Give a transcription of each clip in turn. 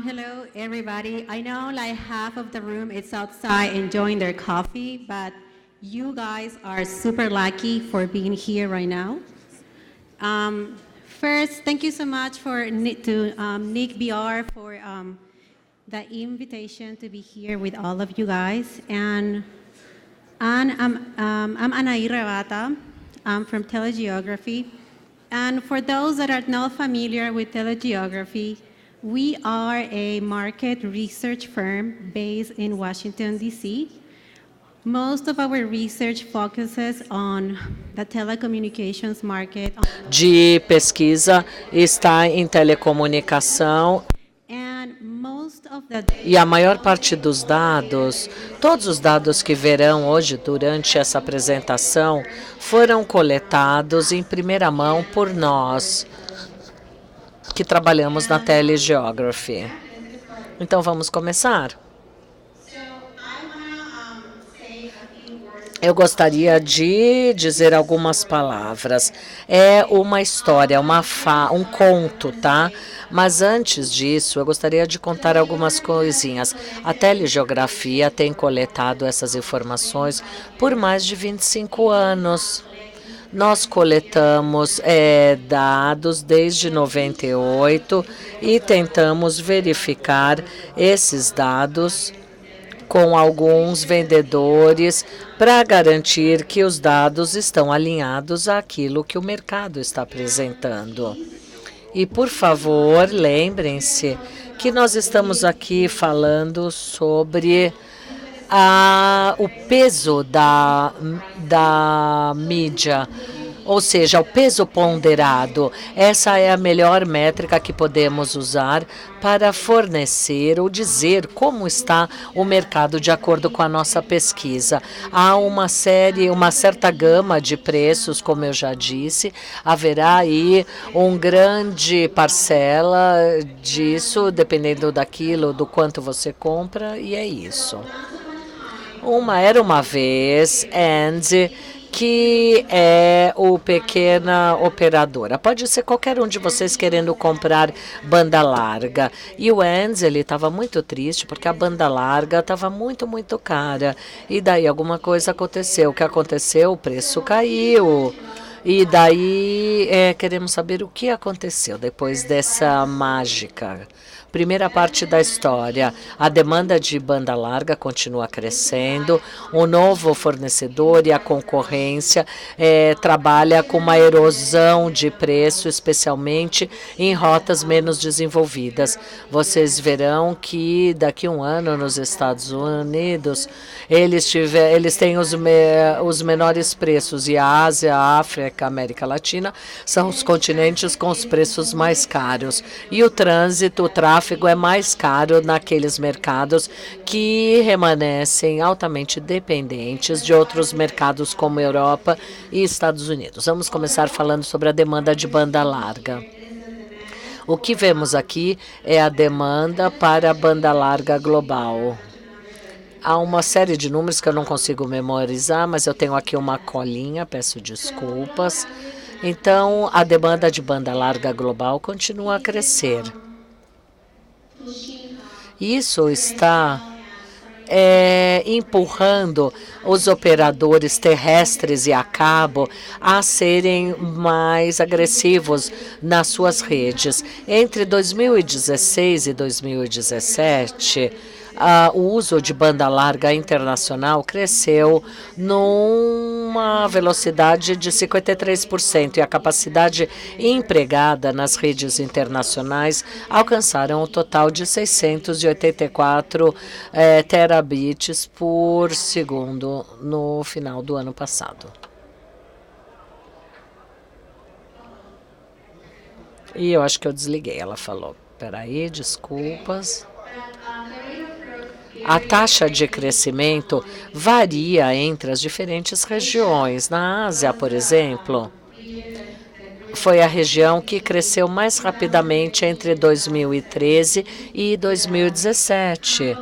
Hello, everybody. I know like half of the room is outside enjoying their coffee, but you guys are super lucky for being here right now. First, thank you so much for Nick BR for the invitation to be here with all of you guys. And I'm Anaí Rabata. I'm from Telegeography. And for those that are not familiar with Telegeography, we are a market research firm based in Washington, D.C. Most of our research focuses on the telecommunications market. De pesquisa está em telecomunicação And most of the e a maior parte dos dados, todos os dados que verão hoje durante essa apresentação, foram coletados em primeira mão por nós, que trabalhamos na Telegeography. Então vamos começar. Eu gostaria de dizer algumas palavras. É uma história, um conto, tá? Mas antes disso, eu gostaria de contar algumas coisinhas. A Telegeografia tem coletado essas informações por mais de 25 anos. Nós coletamos dados desde 98 e tentamos verificar esses dados com alguns vendedores para garantir que os dados estão alinhados àquilo que o mercado está apresentando. E, por favor, lembrem-se que nós estamos aqui falando sobre o peso da mídia, ou seja, o peso ponderado. Essa é a melhor métrica que podemos usar para fornecer ou dizer como está o mercado de acordo com a nossa pesquisa. Há uma certa gama de preços, como eu já disse, haverá aí uma grande parcela disso, dependendo do quanto você compra, e é isso. Era uma vez, que é o pequena operadora. Pode ser qualquer um de vocês querendo comprar banda larga. E o Andy, ele estava muito triste porque a banda larga estava muito, muito cara. E daí alguma coisa aconteceu. O que aconteceu? O preço caiu. E daí queremos saber o que aconteceu depois dessa mágica. Primeira parte da história, a demanda de banda larga continua crescendo, o novo fornecedor e a concorrência trabalha com uma erosão de preço, especialmente em rotas menos desenvolvidas. Vocês verão que daqui a um ano nos Estados Unidos, eles têm os menores preços, e a Ásia, a África, a América Latina são os continentes com os preços mais caros. E o tráfego é mais caro naqueles mercados que permanecem altamente dependentes de outros mercados como Europa e Estados Unidos. Vamos começar falando sobre a demanda de banda larga. O que vemos aqui é a demanda para a banda larga global. Há uma série de números que eu não consigo memorizar, mas eu tenho aqui uma colinha, peço desculpas. Então, a demanda de banda larga global continua a crescer. Isso está empurrando os operadores terrestres e a cabo a serem mais agressivos nas suas redes. Entre 2016 e 2017, o uso de banda larga internacional cresceu numa velocidade de 53% e a capacidade empregada nas redes internacionais alcançaram um total de 684 terabits por segundo no final do ano passado. E eu acho que eu desliguei, ela falou. Peraí, desculpas. A taxa de crescimento varia entre as diferentes regiões. Na Ásia, por exemplo, foi a região que cresceu mais rapidamente entre 2013 e 2017.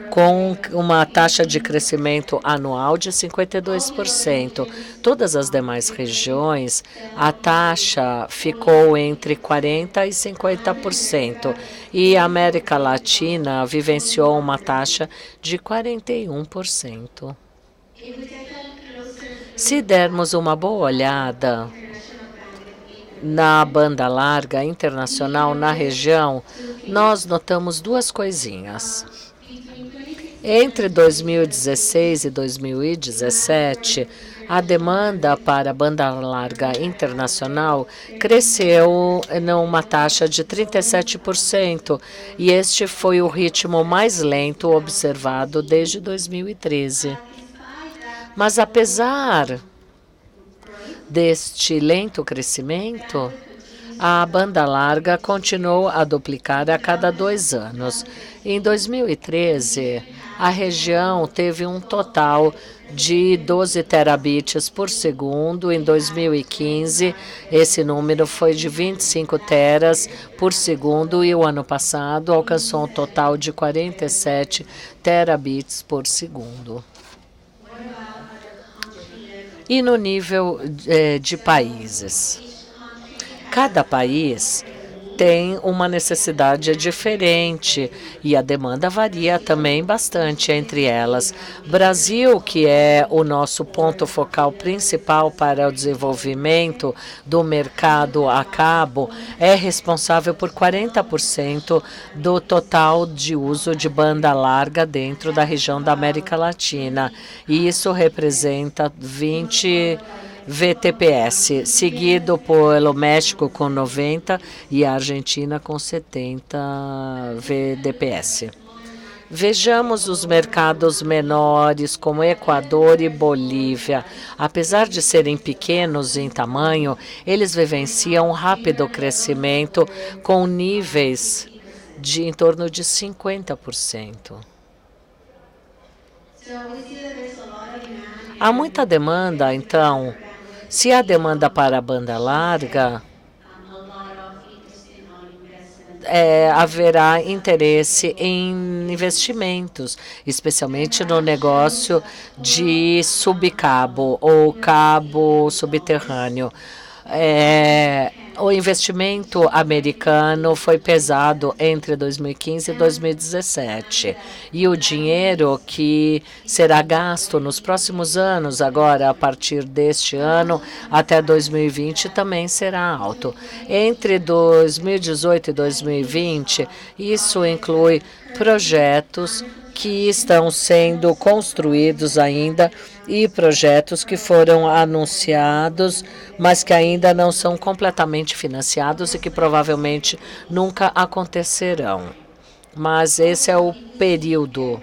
com uma taxa de crescimento anual de 52%. Todas as demais regiões, a taxa ficou entre 40% e 50%, e a América Latina vivenciou uma taxa de 41%. Se dermos uma boa olhada na banda larga internacional na região, nós notamos duas coisinhas. Entre 2016 e 2017, a demanda para banda larga internacional cresceu numa taxa de 37%, e este foi o ritmo mais lento observado desde 2013. Mas apesar deste lento crescimento, a banda larga continuou a duplicar a cada 2 anos. Em 2013, a região teve um total de 12 terabits por segundo. Em 2015, esse número foi de 25 teras por segundo, e o ano passado alcançou um total de 47 terabits por segundo. E no nível de países, cada país tem uma necessidade diferente e a demanda varia também bastante entre elas. Brasil, que é o nosso ponto focal principal para o desenvolvimento do mercado a cabo, é responsável por 40% do total de uso de banda larga dentro da região da América Latina, e isso representa 20 VTPS, seguido pelo México com 90 e a Argentina com 70 VDPS. Vejamos os mercados menores, como Equador e Bolívia. Apesar de serem pequenos em tamanho, eles vivenciam um rápido crescimento com níveis de em torno de 50%. Há muita demanda, então. Se há demanda para a banda larga, haverá interesse em investimentos, especialmente no negócio de subcabo ou cabo subterrâneo. O investimento americano foi pesado entre 2015 e 2017, e o dinheiro que será gasto nos próximos anos, agora a partir deste ano até 2020, também será alto. Entre 2018 e 2020, isso inclui projetos que estão sendo construídos ainda e projetos que foram anunciados, mas que ainda não são completamente financiados e que provavelmente nunca acontecerão. Mas esse é o período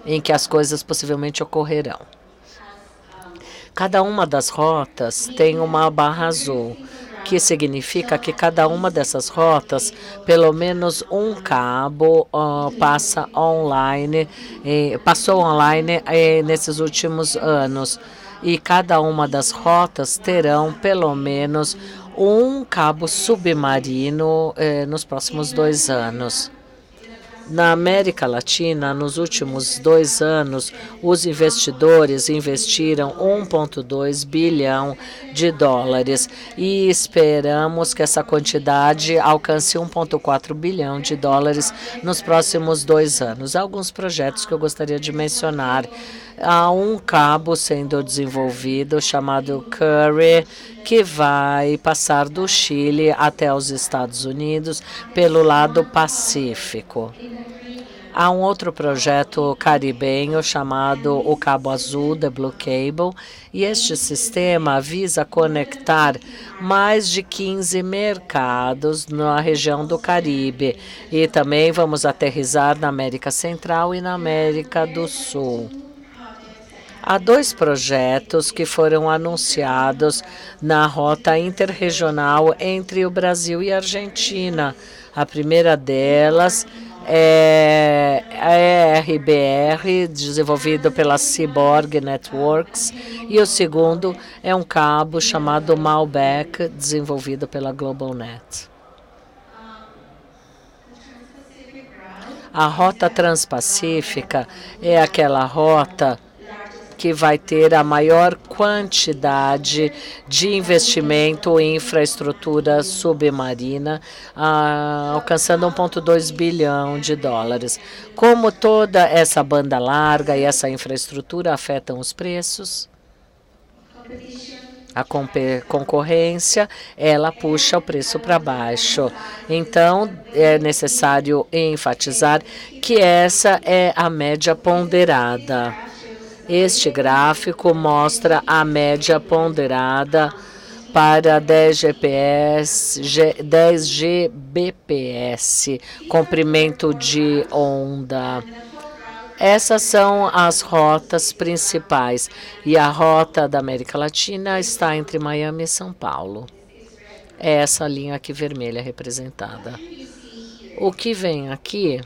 em que as coisas possivelmente ocorrerão. Cada uma das rotas tem uma barra azul, que significa que cada uma dessas rotas, pelo menos um cabo passou online nesses últimos anos. E cada uma das rotas terão pelo menos um cabo submarino nos próximos 2 anos. Na América Latina, nos últimos 2 anos, os investidores investiram 1,2 bilhão de dólares e esperamos que essa quantidade alcance 1,4 bilhão de dólares nos próximos 2 anos. Há alguns projetos que eu gostaria de mencionar. Há um cabo sendo desenvolvido chamado Curry, que vai passar do Chile até os Estados Unidos pelo lado Pacífico. Há um outro projeto caribenho chamado o Cabo Azul, The Blue Cable, e este sistema visa conectar mais de 15 mercados na região do Caribe. E também vamos aterrissar na América Central e na América do Sul. Há 2 projetos que foram anunciados na rota interregional entre o Brasil e a Argentina. A primeira delas é a RBR, desenvolvido pela Seaborg Networks, e o segundo é um cabo chamado Malbec, desenvolvido pela GlobalNet. A rota transpacífica é aquela rota que vai ter a maior quantidade de investimento em infraestrutura submarina, alcançando 1,2 bilhão de dólares. Como toda essa banda larga e essa infraestrutura afetam os preços? A concorrência, ela puxa o preço para baixo. Então, é necessário enfatizar que essa é a média ponderada. Este gráfico mostra a média ponderada para 10 Gbps, comprimento de onda. Essas são as rotas principais. E a rota da América Latina está entre Miami e São Paulo. É essa linha aqui vermelha representada. O que vem aqui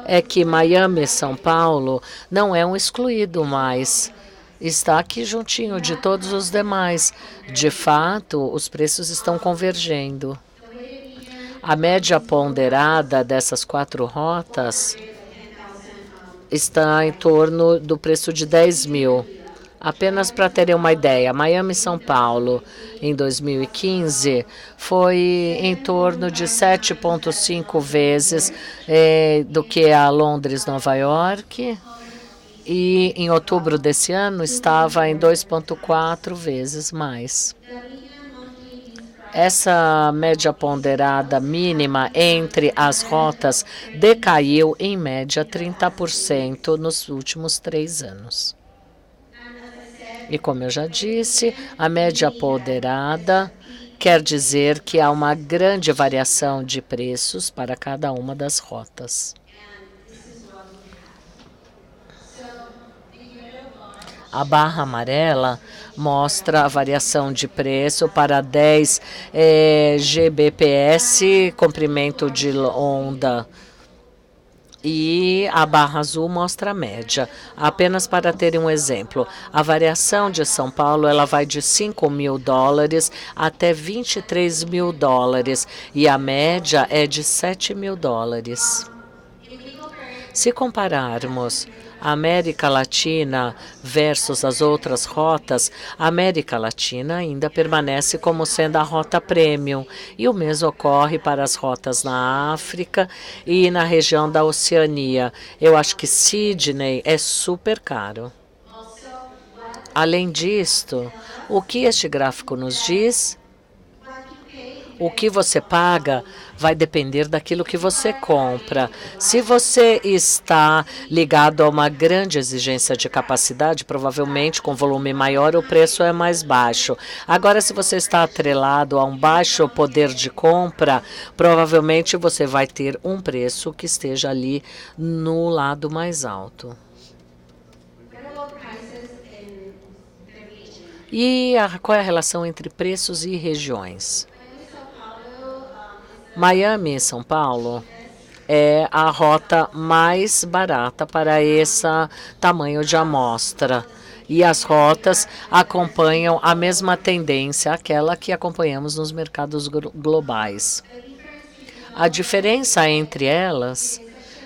é que Miami e São Paulo não é um excluído mais. Está aqui juntinho de todos os demais. De fato, os preços estão convergendo. A média ponderada dessas 4 rotas está em torno do preço de 10 mil. Apenas para terem uma ideia, Miami e São Paulo, em 2015, foi em torno de 7,5 vezes do que a Londres, Nova York. E em outubro desse ano estava em 2,4 vezes mais. Essa média ponderada mínima entre as rotas decaiu em média 30% nos últimos 3 anos. E como eu já disse, a média ponderada quer dizer que há uma grande variação de preços para cada uma das rotas. A barra amarela mostra a variação de preço para 10 Gbps, comprimento de onda. E a barra azul mostra a média. Apenas para terem um exemplo, a variação de São Paulo ela vai de 5 mil dólares até 23 mil dólares e a média é de 7 mil dólares. Se compararmos a América Latina versus as outras rotas, a América Latina ainda permanece como sendo a rota premium, e o mesmo ocorre para as rotas na África e na região da Oceania. Eu acho que Sydney é super caro. Além disto, o que este gráfico nos diz? O que você paga vai depender daquilo que você compra. Se você está ligado a uma grande exigência de capacidade, provavelmente com volume maior o preço é mais baixo. Agora, se você está atrelado a um baixo poder de compra, provavelmente você vai ter um preço que esteja ali no lado mais alto. E qual é a relação entre preços e regiões? Miami e São Paulo é a rota mais barata para esse tamanho de amostra. E as rotas acompanham a mesma tendência, aquela que acompanhamos nos mercados globais. A diferença entre elas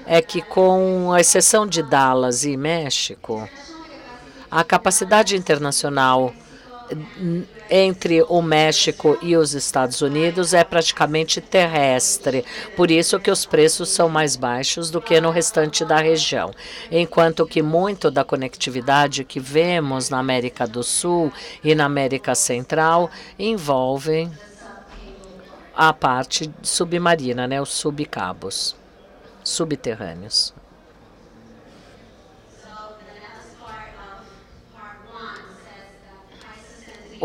é que, com exceção de Dallas e México, a capacidade internacional entre o México e os Estados Unidos é praticamente terrestre, por isso que os preços são mais baixos do que no restante da região, enquanto que muito da conectividade que vemos na América do Sul e na América Central envolve a parte submarina, né, os subcabos subterrâneos.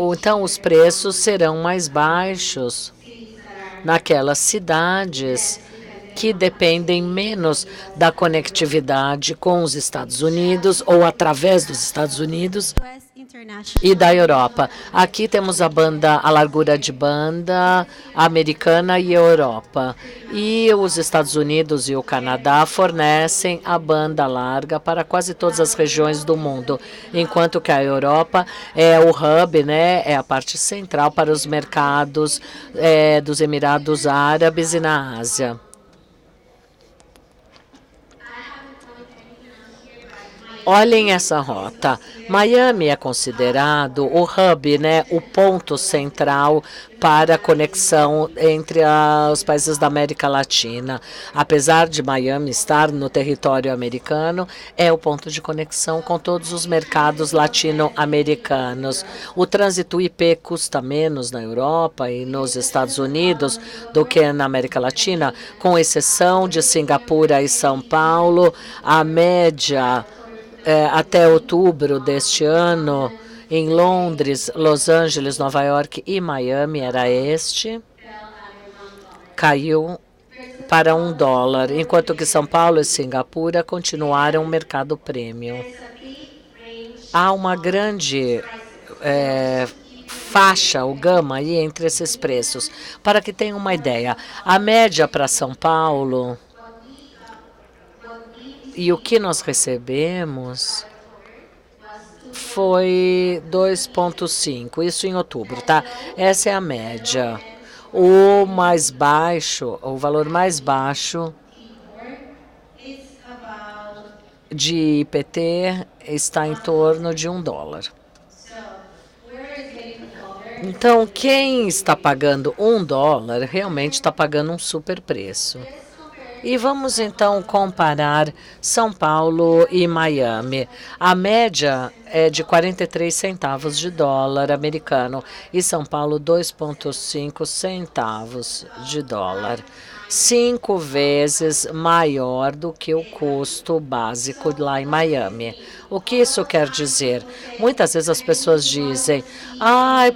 Então, os preços serão mais baixos naquelas cidades que dependem menos da conectividade com os Estados Unidos ou através dos Estados Unidos e da Europa. Aqui temos a largura de banda americana e Europa. E os Estados Unidos e o Canadá fornecem a banda larga para quase todas as regiões do mundo, enquanto que a Europa é o hub, né, é a parte central para os mercados dos Emirados Árabes e na Ásia. Olhem essa rota. Miami é considerado o hub, né, o ponto central para a conexão entre os países da América Latina. Apesar de Miami estar no território americano, é o ponto de conexão com todos os mercados latino-americanos. O trânsito IP custa menos na Europa e nos Estados Unidos do que na América Latina, com exceção de Singapura e São Paulo. A média até outubro deste ano, em Londres, Los Angeles, Nova York e Miami, caiu para $1, enquanto que São Paulo e Singapura continuaram mercado premium. Há uma grande faixa, ou gama aí entre esses preços. Para que tenham uma ideia, a média para São Paulo e o que nós recebemos foi 2,5, isso em outubro, tá? Essa é a média. O mais baixo, o valor mais baixo de IPT está em torno de $1. Então, quem está pagando $1 realmente está pagando um super preço. E vamos então comparar São Paulo e Miami. A média é de 43 centavos de dólar americano e São Paulo 2,5 centavos de dólar. 5 vezes maior do que o custo básico lá em Miami. O que isso quer dizer? Muitas vezes as pessoas dizem,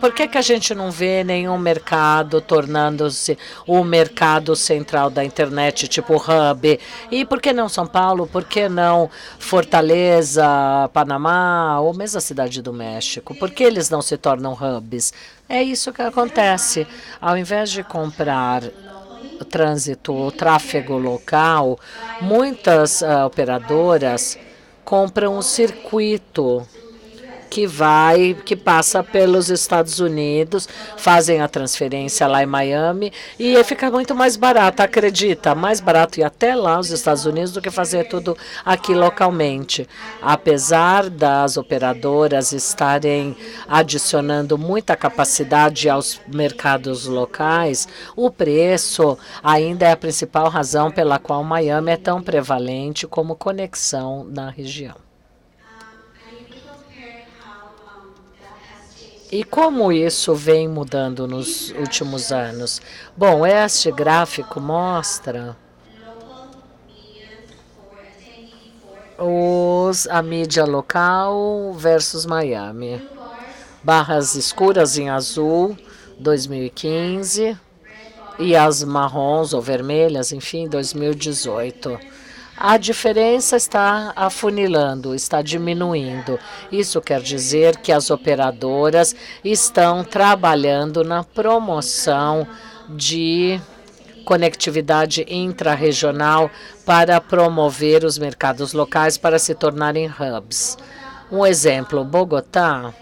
por que a gente não vê nenhum mercado tornando-se o mercado central da internet, tipo hub? E por que não São Paulo? Por que não Fortaleza, Panamá ou mesmo a Cidade do México? Por que eles não se tornam hubs? É isso que acontece. Ao invés de comprar o tráfego local, muitas operadoras compram um circuito que passa pelos Estados Unidos, fazem a transferência lá em Miami e fica muito mais barato, acredita, mais barato ir até lá os Estados Unidos do que fazer tudo aqui localmente. Apesar das operadoras estarem adicionando muita capacidade aos mercados locais, o preço ainda é a principal razão pela qual Miami é tão prevalente como conexão na região. E como isso vem mudando nos últimos anos? Bom, este gráfico mostra a mídia local versus Miami. Barras escuras em azul, 2015, e as marrons ou vermelhas, enfim, 2018. A diferença está afunilando, está diminuindo. Isso quer dizer que as operadoras estão trabalhando na promoção de conectividade intrarregional para promover os mercados locais para se tornarem hubs. Um exemplo, Bogotá.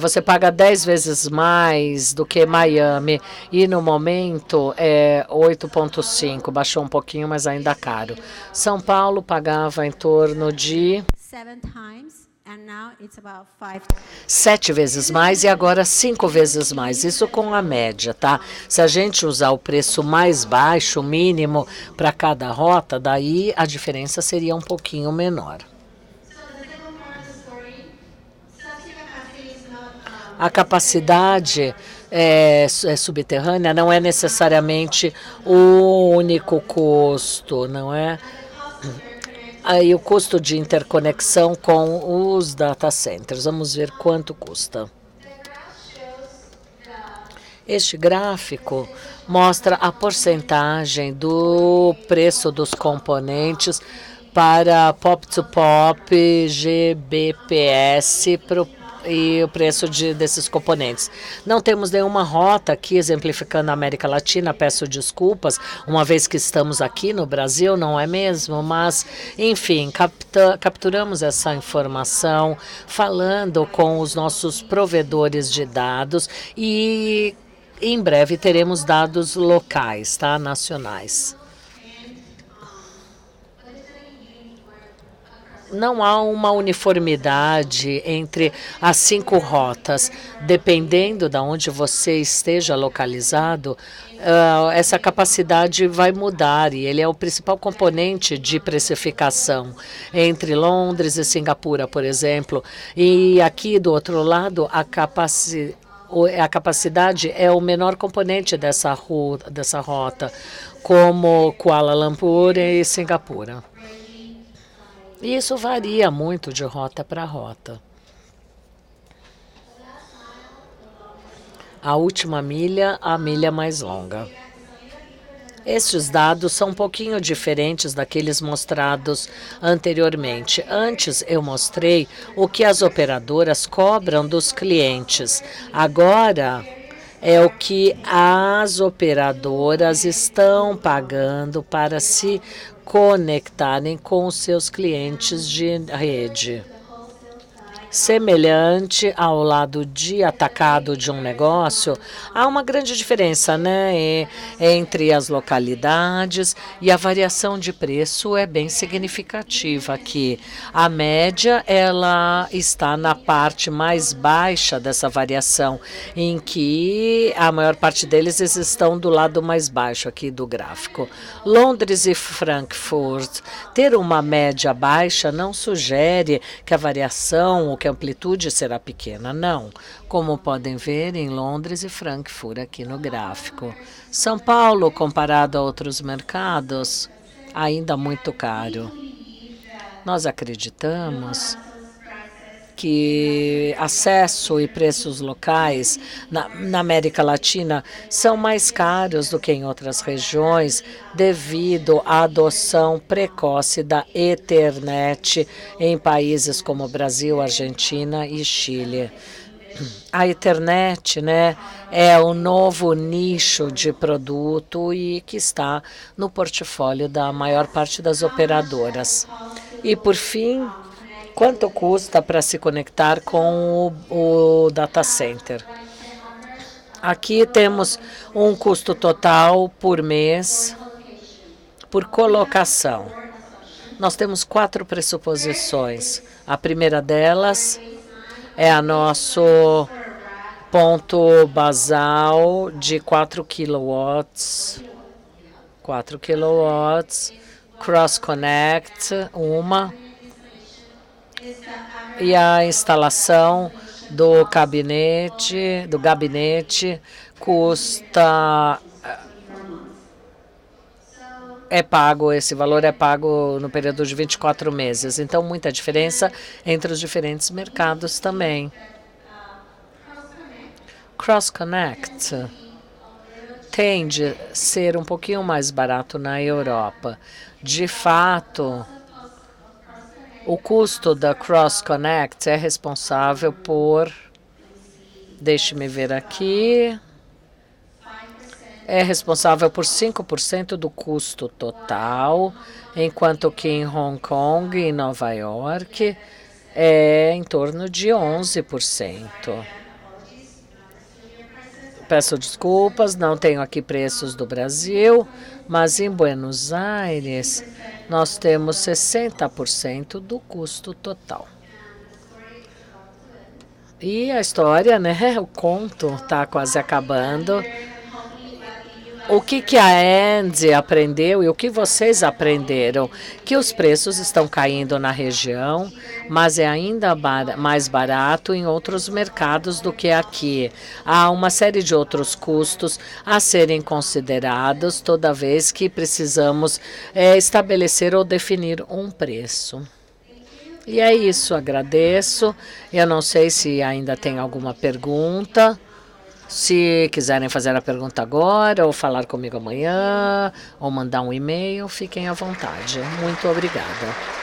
Você paga 10 vezes mais do que Miami e no momento é 8,5, baixou um pouquinho, mas ainda caro. São Paulo pagava em torno de 7 vezes mais e agora 5 vezes mais, isso com a média, tá? Se a gente usar o preço mais baixo, mínimo, para cada rota, daí a diferença seria um pouquinho menor. A capacidade subterrânea não é necessariamente o único custo, não é? Aí o custo de interconexão com os data centers. Vamos ver quanto custa. Este gráfico mostra a porcentagem do preço dos componentes para POP-to-POP, GBPS e o preço desses componentes. Não temos nenhuma rota aqui exemplificando a América Latina, peço desculpas, uma vez que estamos aqui no Brasil, não é mesmo? Mas, enfim, capturamos essa informação falando com os nossos provedores de dados e em breve teremos dados locais, tá? Nacionais. não há uma uniformidade entre as 5 rotas. Dependendo de onde você esteja localizado, essa capacidade vai mudar e ele é o principal componente de precificação entre Londres e Singapura, por exemplo. E aqui do outro lado, a capacidade é o menor componente dessa rota, como Kuala Lumpur e Singapura. E isso varia muito de rota para rota. A última milha, a milha mais longa. Estes dados são um pouquinho diferentes daqueles mostrados anteriormente. Antes eu mostrei o que as operadoras cobram dos clientes. Agora é o que as operadoras estão pagando para se conectarem com os seus clientes de rede. Semelhante ao lado de atacado de um negócio, há uma grande diferença, né, entre as localidades e a variação de preço é bem significativa aqui. A média, ela está na parte mais baixa dessa variação, em que a maior parte deles estão do lado mais baixo aqui do gráfico. Londres e Frankfurt, ter uma média baixa não sugere que a variação, que a amplitude será pequena, não. Como podem ver em Londres e Frankfurt aqui no gráfico. São Paulo, comparado a outros mercados, ainda muito caro. Nós acreditamos que acesso e preços locais na América Latina são mais caros do que em outras regiões devido à adoção precoce da Ethernet em países como Brasil, Argentina e Chile. A Ethernet, né, é o novo nicho de produto e que está no portfólio da maior parte das operadoras. E, por fim, quanto custa para se conectar com o data center? Aqui temos um custo total por mês por colocação. Nós temos 4 pressuposições. A primeira delas é a nosso ponto basal de 4 kW. 4 kW, Cross Connect, e a instalação do gabinete custa, esse valor é pago no período de 24 meses. Então, muita diferença entre os diferentes mercados também. Cross Connect tende a ser um pouquinho mais barato na Europa. De fato, o custo da Cross Connect é responsável por, deixe-me ver aqui, é responsável por 5% do custo total, enquanto que em Hong Kong e Nova York é em torno de 11%. Peço desculpas, não tenho aqui preços do Brasil, mas em Buenos Aires nós temos 60% do custo total. E a história, né? O conto está quase acabando. O que a Andy aprendeu e o que vocês aprenderam? Que os preços estão caindo na região, mas é ainda mais barato em outros mercados do que aqui. Há uma série de outros custos a serem considerados toda vez que precisamos estabelecer ou definir um preço. E é isso, agradeço. Eu não sei se ainda tem alguma pergunta. Se quiserem fazer a pergunta agora, ou falar comigo amanhã, ou mandar um e-mail, fiquem à vontade. Muito obrigada.